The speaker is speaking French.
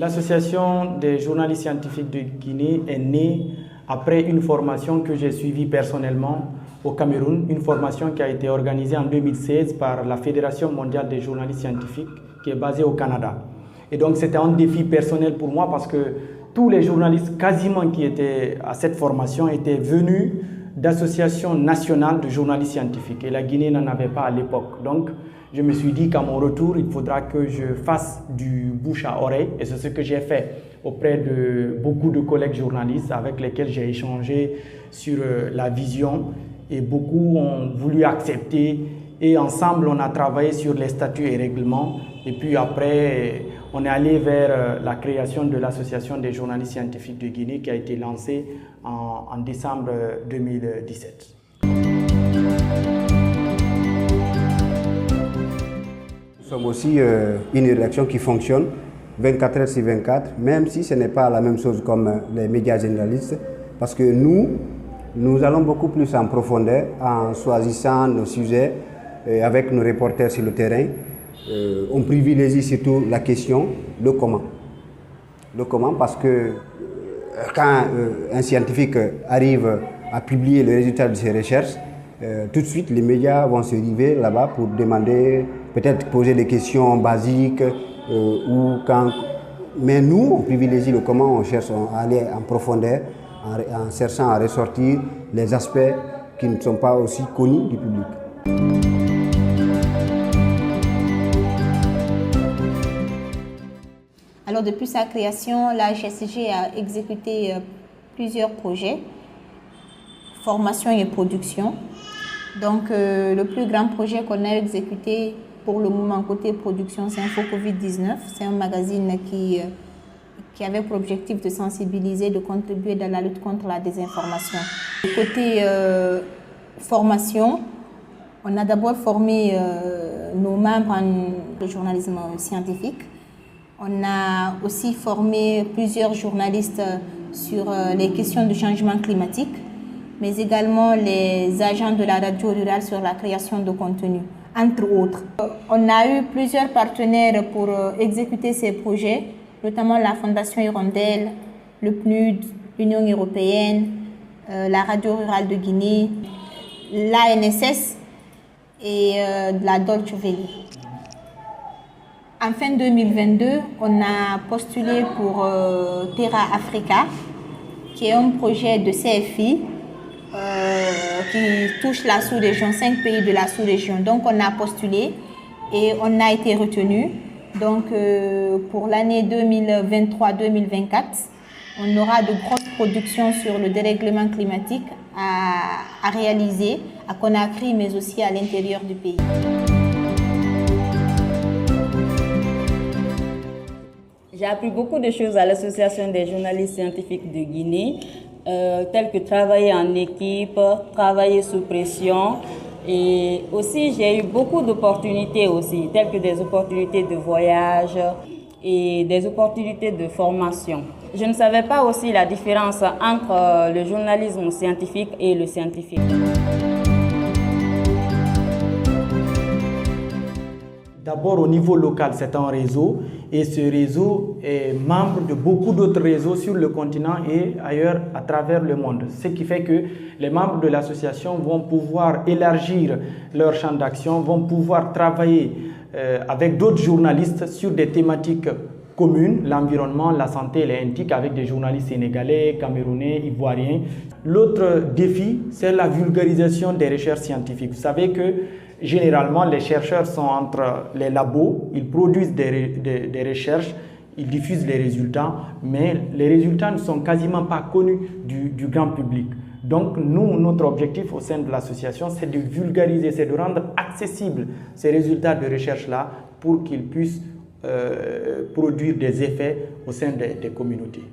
L'association des journalistes scientifiques de Guinée est née après une formation que j'ai suivie personnellement au Cameroun, une formation qui a été organisée en 2016 par la Fédération mondiale des journalistes scientifiques qui est basée au Canada. Et donc c'était un défi personnel pour moi parce que tous les journalistes quasiment qui étaient à cette formation étaient venus d'associations nationales de journalistes scientifiques et la Guinée n'en avait pas à l'époque. Donc je me suis dit qu'à mon retour, il faudra que je fasse du bouche à oreille et c'est ce que j'ai fait auprès de beaucoup de collègues journalistes avec lesquels j'ai échangé sur la vision et beaucoup ont voulu accepter et ensemble on a travaillé sur les statuts et règlements et puis après on est allé vers la création de l'association des journalistes scientifiques de Guinée qui a été lancée en décembre 2017. Nous sommes aussi une rédaction qui fonctionne 24 heures sur 24, même si ce n'est pas la même chose comme les médias généralistes, parce que nous allons beaucoup plus en profondeur en choisissant nos sujets avec nos reporters sur le terrain. On privilégie surtout la question, le comment. Le comment parce que quand un scientifique arrive à publier le résultat de ses recherches, tout de suite les médias vont se river là-bas pour demander, peut-être poser des questions basiques mais nous on privilégie le comment, on cherche à aller en profondeur en cherchant à ressortir les aspects qui ne sont pas aussi connus du public. Alors depuis sa création, la GSG a exécuté plusieurs projets, formation et production. Donc le plus grand projet qu'on a exécuté pour le moment côté production, c'est Info Covid-19. C'est un magazine qui avait pour objectif de sensibiliser, de contribuer dans la lutte contre la désinformation. Côté formation, on a d'abord formé nos membres en journalisme scientifique. On a aussi formé plusieurs journalistes sur les questions du changement climatique, mais également les agents de la radio rurale sur la création de contenu, entre autres. On a eu plusieurs partenaires pour exécuter ces projets, notamment la Fondation Hirondelle, le PNUD, l'Union européenne, la radio rurale de Guinée, l'ANSS et la Deutsche Welle. En fin 2022, on a postulé pour Terra Africa, qui est un projet de CFI qui touche la sous-région, 5 pays de la sous-région. Donc on a postulé et on a été retenu. Donc pour l'année 2023-2024, on aura de grosses productions sur le dérèglement climatique à réaliser à Conakry, mais aussi à l'intérieur du pays. J'ai appris beaucoup de choses à l'Association des journalistes scientifiques de Guinée, telles que travailler en équipe, travailler sous pression. Et aussi, j'ai eu beaucoup d'opportunités aussi, telles que des opportunités de voyage et des opportunités de formation. Je ne savais pas aussi la différence entre le journalisme scientifique et le scientifique. D'abord au niveau local, c'est un réseau et ce réseau est membre de beaucoup d'autres réseaux sur le continent et ailleurs à travers le monde. Ce qui fait que les membres de l'association vont pouvoir élargir leur champ d'action, vont pouvoir travailler avec d'autres journalistes sur des thématiques communes, l'environnement, la santé, les éthiques, avec des journalistes sénégalais, camerounais, ivoiriens. L'autre défi, c'est la vulgarisation des recherches scientifiques. Vous savez que généralement, les chercheurs sont entre les labos, ils produisent des recherches, ils diffusent les résultats, mais les résultats ne sont quasiment pas connus du grand public. Donc, nous, notre objectif au sein de l'association, c'est de vulgariser, c'est de rendre accessibles ces résultats de recherche-là pour qu'ils puissent produire des effets au sein des communautés.